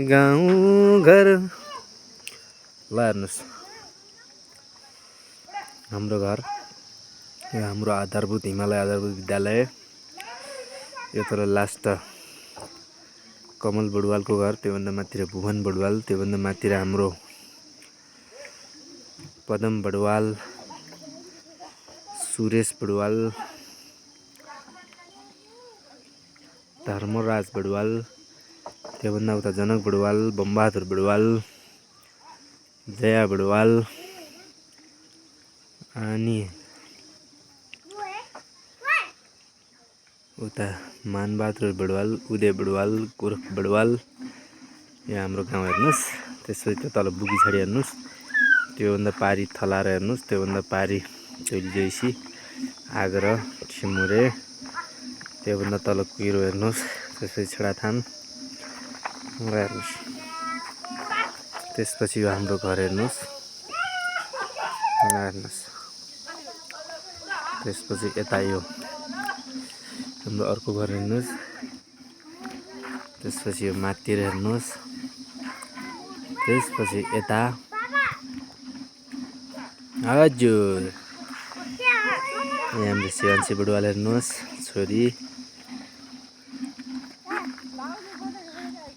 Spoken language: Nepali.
गाउँ घर। ल हेर्नुहोस् हाम्रो घर, यो हाम्रो आधारभूत हिमालय आधारभूत विद्यालय। यो तर लास्ट कमल बडुवालको घर, त्योभन्दा माथि भुवन बडुवाल, त्योभन्दा माथि हाम्रो पदम बडुवाल, सुरेश बडुवाल, धर्मराज बडुवाल, त्योभन्दा उता जनक बडुवाल, बमबहादुर बडुवाल, जया बडुवाल, अनि उता मानबहादुर बडुवाल, उदय बडुवाल, गोरख बडुवाल। यहाँ हाम्रो गाउँ हेर्नुहोस्। त्यसपछि त्यो तल बुगिछाडी हेर्नुहोस्, त्योभन्दा पारि थलाएर हेर्नुहोस्, त्योभन्दा पारि चोइली जैसी, आगर, ठिमुरे, त्योभन्दा तल कुहिरो हेर्नुहोस्, त्यसपछि छेडाथान हेर्नुहोस्। त्यसपछि यो हाम्रो घर हेर्नुहोस्, हेर्नुहोस्। त्यसपछि यता यो हाम्रो अर्को घर हेर्नुहोस्। त्यसपछि यो माथितिर हेर्नुहोस्। त्यसपछि यता हजुर यहाँ हाम्रो शिवान्शी बडुवाल हेर्नुहोस्, छोरी।